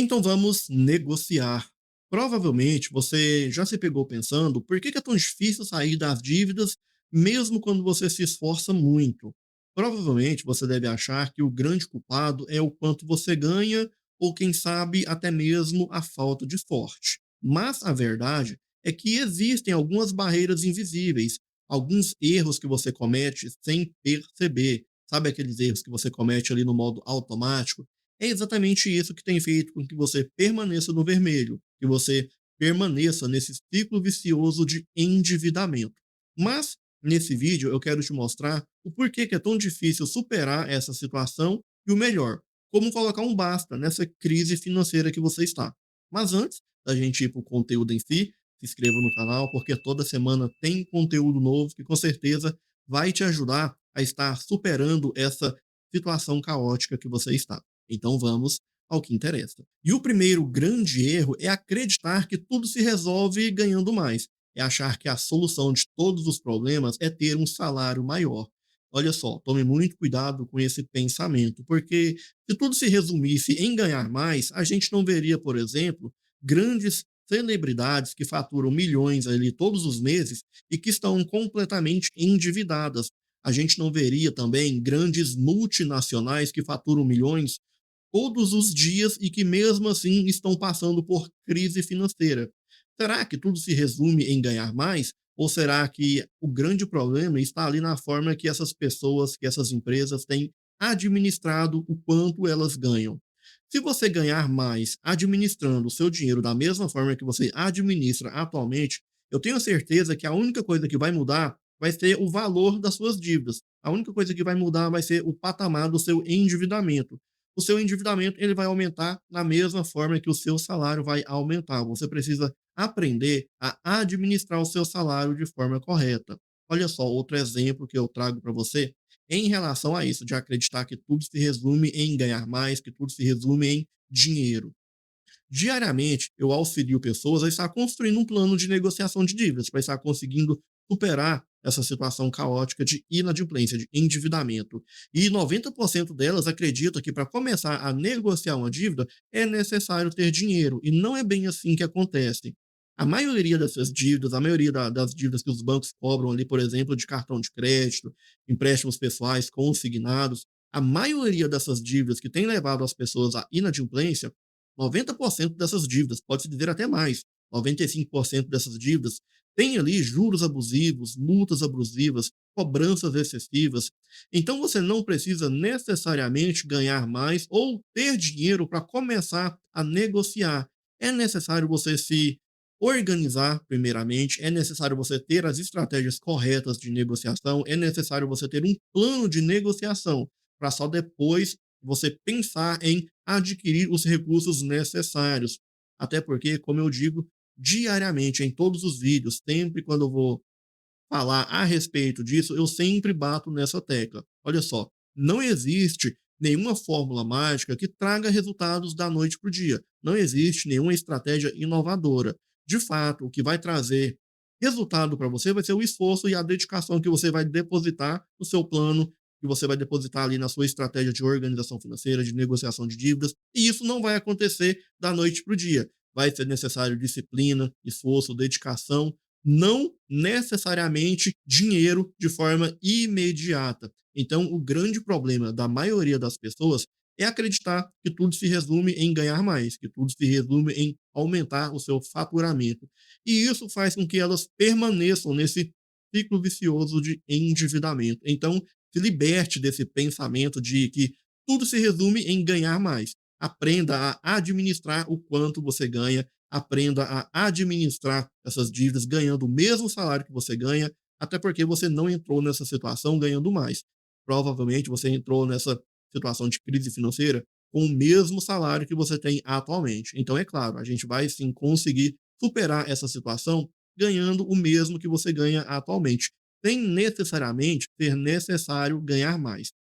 Então vamos negociar. Provavelmente você já se pegou pensando por que é tão difícil sair das dívidas, mesmo quando você se esforça muito. Provavelmente você deve achar que o grande culpado é o quanto você ganha, ou quem sabe até mesmo a falta de sorte. Mas a verdade é que existem algumas barreiras invisíveis, alguns erros que você comete sem perceber. Sabe aqueles erros que você comete ali no modo automático? É exatamente isso que tem feito com que você permaneça no vermelho, que você permaneça nesse ciclo vicioso de endividamento. Mas, nesse vídeo, eu quero te mostrar o porquê que é tão difícil superar essa situação e o melhor, como colocar um basta nessa crise financeira que você está. Mas antes da gente ir para o conteúdo em si, se inscreva no canal, porque toda semana tem conteúdo novo que com certeza vai te ajudar a estar superando essa situação caótica que você está. Então vamos ao que interessa. E o primeiro grande erro é acreditar que tudo se resolve ganhando mais. É achar que a solução de todos os problemas é ter um salário maior. Olha só, tome muito cuidado com esse pensamento, porque se tudo se resumisse em ganhar mais, a gente não veria, por exemplo, grandes celebridades que faturam milhões ali todos os meses e que estão completamente endividadas. A gente não veria também grandes multinacionais que faturam milhões todos os dias e que mesmo assim estão passando por crise financeira. Será que tudo se resume em ganhar mais? Ou será que o grande problema está ali na forma que essas pessoas, que essas empresas têm administrado o quanto elas ganham? Se você ganhar mais administrando o seu dinheiro da mesma forma que você administra atualmente, eu tenho certeza que a única coisa que vai mudar vai ser o valor das suas dívidas. A única coisa que vai mudar vai ser o patamar do seu endividamento. O seu endividamento ele vai aumentar na mesma forma que o seu salário vai aumentar. Você precisa aprender a administrar o seu salário de forma correta. Olha só, outro exemplo que eu trago para você em relação a isso, de acreditar que tudo se resume em ganhar mais, que tudo se resume em dinheiro. Diariamente, eu auxilio pessoas a estar construindo um plano de negociação de dívidas, para estar conseguindo superar essa situação caótica de inadimplência, de endividamento. E 90% delas acreditam que para começar a negociar uma dívida é necessário ter dinheiro, e não é bem assim que acontece. A maioria dessas dívidas, a maioria das dívidas que os bancos cobram ali, por exemplo, de cartão de crédito, empréstimos pessoais consignados, a maioria dessas dívidas que tem levado as pessoas à inadimplência, 90% dessas dívidas, pode-se dizer até mais, 95% dessas dívidas têm ali juros abusivos, multas abusivas, cobranças excessivas. Então você não precisa necessariamente ganhar mais ou ter dinheiro para começar a negociar. É necessário você se organizar primeiramente, é necessário você ter as estratégias corretas de negociação, é necessário você ter um plano de negociação, para só depois você pensar em adquirir os recursos necessários. Até porque, como eu digo diariamente em todos os vídeos, sempre quando eu vou falar a respeito disso, eu sempre bato nessa tecla. Olha só, não existe nenhuma fórmula mágica que traga resultados da noite para o dia. Não existe nenhuma estratégia inovadora. De fato, o que vai trazer resultado para você vai ser o esforço e a dedicação que você vai depositar no seu plano, que você vai depositar ali na sua estratégia de organização financeira, de negociação de dívidas, e isso não vai acontecer da noite para o dia. Vai ser necessário disciplina, esforço, dedicação, não necessariamente dinheiro de forma imediata. Então, o grande problema da maioria das pessoas é acreditar que tudo se resume em ganhar mais, que tudo se resume em aumentar o seu faturamento. E isso faz com que elas permaneçam nesse ciclo vicioso de endividamento. Então, se liberte desse pensamento de que tudo se resume em ganhar mais. Aprenda a administrar o quanto você ganha, aprenda a administrar essas dívidas ganhando o mesmo salário que você ganha, até porque você não entrou nessa situação ganhando mais. Provavelmente você entrou nessa situação de crise financeira com o mesmo salário que você tem atualmente. Então, é claro, a gente vai sim conseguir superar essa situação ganhando o mesmo que você ganha atualmente, sem necessariamente ser necessário ganhar mais.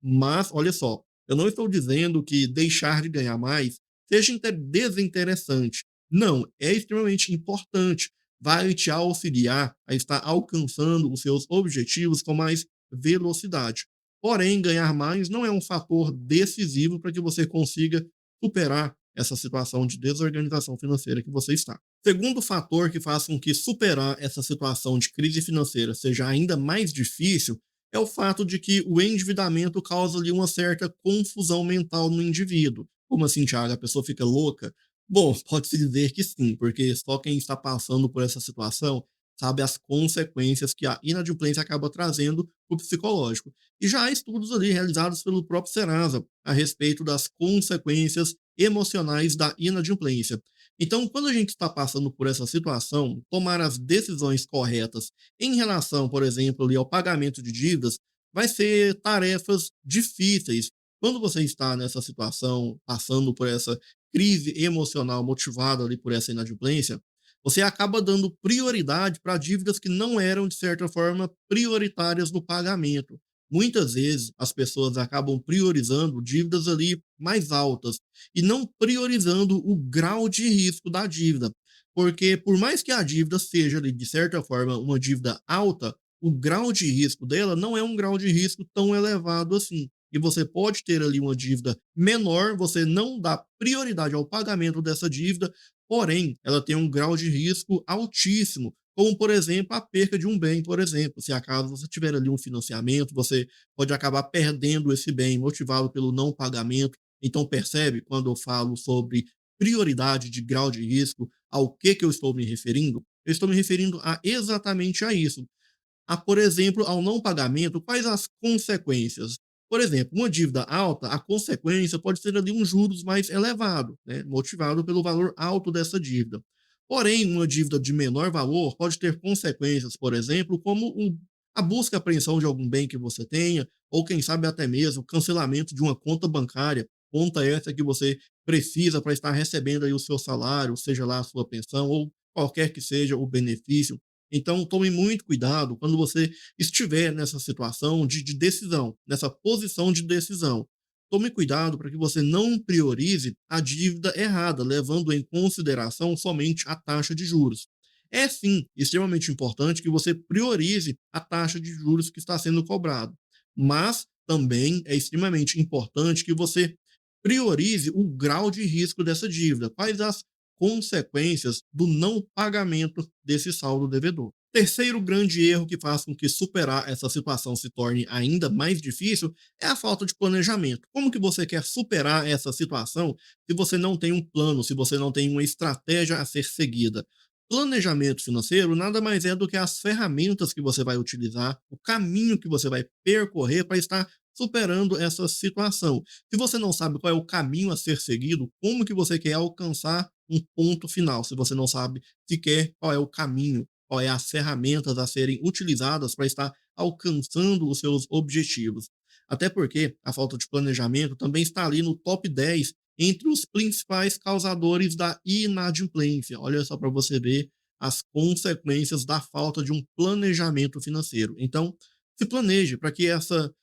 Mas, olha só, eu não estou dizendo que deixar de ganhar mais seja desinteressante. Não, é extremamente importante. Vai te auxiliar a estar alcançando os seus objetivos com mais velocidade. Porém, ganhar mais não é um fator decisivo para que você consiga superar essa situação de desorganização financeira que você está. Segundo fator que faz com que superar essa situação de crise financeira seja ainda mais difícil é o fato de que o endividamento causa ali uma certa confusão mental no indivíduo. Como assim, Thiago? A pessoa fica louca? Bom, pode-se dizer que sim, porque só quem está passando por essa situação sabe as consequências que a inadimplência acaba trazendo para o psicológico. E já há estudos ali realizados pelo próprio Serasa a respeito das consequências emocionais da inadimplência. Então, quando a gente está passando por essa situação, tomar as decisões corretas em relação, por exemplo, ali, ao pagamento de dívidas, vai ser tarefas difíceis. Quando você está nessa situação, passando por essa crise emocional motivada ali por essa inadimplência, você acaba dando prioridade para dívidas que não eram, de certa forma, prioritárias no pagamento. Muitas vezes as pessoas acabam priorizando dívidas ali mais altas e não priorizando o grau de risco da dívida. Porque por mais que a dívida seja ali, de certa forma, uma dívida alta, o grau de risco dela não é um grau de risco tão elevado assim. E você pode ter ali uma dívida menor, você não dá prioridade ao pagamento dessa dívida, porém, ela tem um grau de risco altíssimo, como, por exemplo, a perca de um bem, por exemplo. Se acaso você tiver ali um financiamento, você pode acabar perdendo esse bem, motivado pelo não pagamento. Então, percebe quando eu falo sobre prioridade de grau de risco, ao que eu estou me referindo? Eu estou me referindo a exatamente a isso, a, por exemplo, ao não pagamento, quais as consequências? Por exemplo, uma dívida alta, a consequência pode ser ali um juros mais elevado, né, motivado pelo valor alto dessa dívida. Porém, uma dívida de menor valor pode ter consequências, por exemplo, como a busca e apreensão de algum bem que você tenha, ou quem sabe até mesmo cancelamento de uma conta bancária, conta essa que você precisa para estar recebendo aí o seu salário, seja lá a sua pensão, ou qualquer que seja o benefício. Então, tome muito cuidado quando você estiver nessa situação de decisão, nessa posição de decisão. Tome cuidado para que você não priorize a dívida errada, levando em consideração somente a taxa de juros. É sim extremamente importante que você priorize a taxa de juros que está sendo cobrado, mas também é extremamente importante que você priorize o grau de risco dessa dívida. Quais as consequências do não pagamento desse saldo devedor? Terceiro grande erro que faz com que superar essa situação se torne ainda mais difícil é a falta de planejamento. Como que você quer superar essa situação se você não tem um plano, se você não tem uma estratégia a ser seguida? Planejamento financeiro nada mais é do que as ferramentas que você vai utilizar, o caminho que você vai percorrer para estar superando essa situação. Se você não sabe qual é o caminho a ser seguido, como que você quer alcançar um ponto final, se você não sabe sequer qual é o caminho, qual é as ferramentas a serem utilizadas para estar alcançando os seus objetivos. Até porque a falta de planejamento também está ali no top 10 entre os principais causadores da inadimplência. Olha só para você ver as consequências da falta de um planejamento financeiro. Então, se planeje para que essa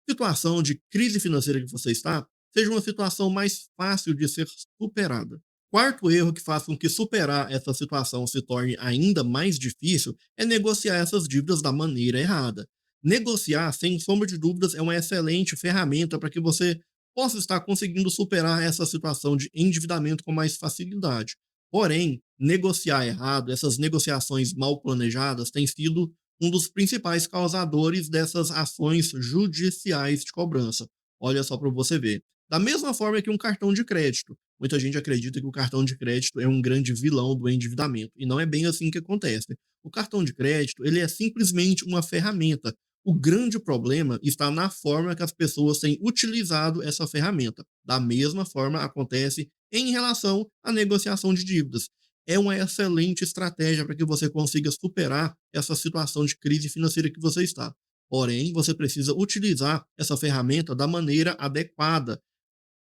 situação de crise financeira que você está seja uma situação mais fácil de ser superada. Quarto erro que faz com que superar essa situação se torne ainda mais difícil é negociar essas dívidas da maneira errada. Negociar, sem sombra de dúvidas, é uma excelente ferramenta para que você possa estar conseguindo superar essa situação de endividamento com mais facilidade. Porém, negociar errado, essas negociações mal planejadas, têm sido um dos principais causadores dessas ações judiciais de cobrança. Olha só para você ver. Da mesma forma que um cartão de crédito. Muita gente acredita que o cartão de crédito é um grande vilão do endividamento, e não é bem assim que acontece. O cartão de crédito, ele é simplesmente uma ferramenta. O grande problema está na forma que as pessoas têm utilizado essa ferramenta. Da mesma forma acontece em relação à negociação de dívidas. É uma excelente estratégia para que você consiga superar essa situação de crise financeira que você está. Porém, você precisa utilizar essa ferramenta da maneira adequada.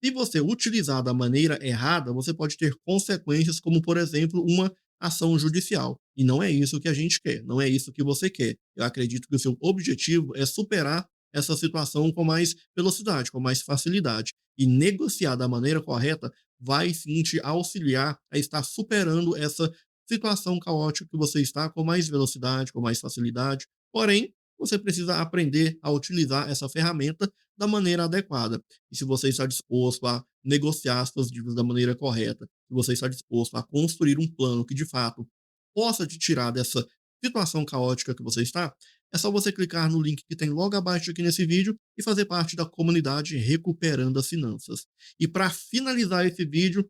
Se você utilizar da maneira errada, você pode ter consequências como, por exemplo, uma ação judicial. E não é isso que a gente quer, não é isso que você quer. Eu acredito que o seu objetivo é superar essa situação com mais velocidade, com mais facilidade. E negociar da maneira correta vai sim te auxiliar a estar superando essa situação caótica que você está com mais velocidade, com mais facilidade. Porém, você precisa aprender a utilizar essa ferramenta da maneira adequada. E se você está disposto a negociar as suas dívidas da maneira correta, se você está disposto a construir um plano que de fato possa te tirar dessa situação caótica que você está, é só você clicar no link que tem logo abaixo aqui nesse vídeo e fazer parte da comunidade Recuperando as Finanças. E para finalizar esse vídeo,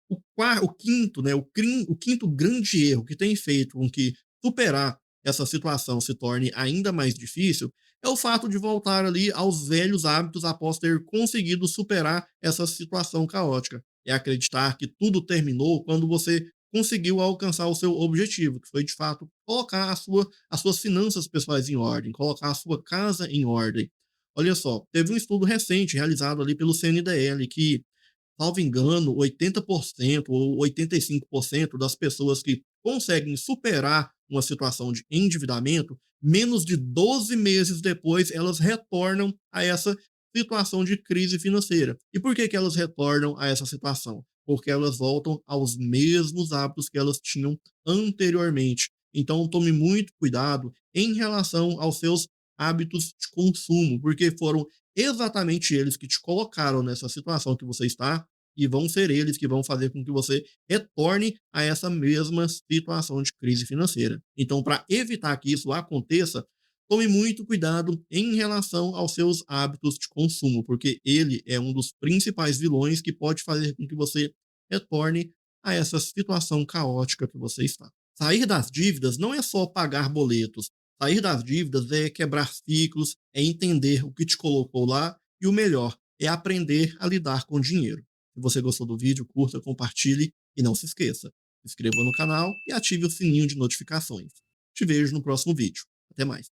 o quinto, né, o quinto grande erro que tem feito com que superar essa situação se torne ainda mais difícil, é o fato de voltar ali aos velhos hábitos após ter conseguido superar essa situação caótica. É acreditar que tudo terminou quando você conseguiu alcançar o seu objetivo, que foi de fato colocar as suas finanças pessoais em ordem, colocar a sua casa em ordem. Olha só, teve um estudo recente realizado ali pelo CNDL que, salvo engano, 80% ou 85% das pessoas que conseguem superar uma situação de endividamento, menos de 12 meses depois, elas retornam a essa situação de crise financeira. E por que que elas retornam a essa situação? Porque elas voltam aos mesmos hábitos que elas tinham anteriormente. Então, tome muito cuidado em relação aos seus hábitos de consumo, porque foram exatamente eles que te colocaram nessa situação que você está, e vão ser eles que vão fazer com que você retorne a essa mesma situação de crise financeira. Então, para evitar que isso aconteça, tome muito cuidado em relação aos seus hábitos de consumo, porque ele é um dos principais vilões que pode fazer com que você retorne a essa situação caótica que você está. Sair das dívidas não é só pagar boletos. Sair das dívidas é quebrar ciclos, é entender o que te colocou lá e o melhor, é aprender a lidar com dinheiro. Se você gostou do vídeo, curta, compartilhe e não se esqueça, se inscreva no canal e ative o sininho de notificações. Te vejo no próximo vídeo. Até mais.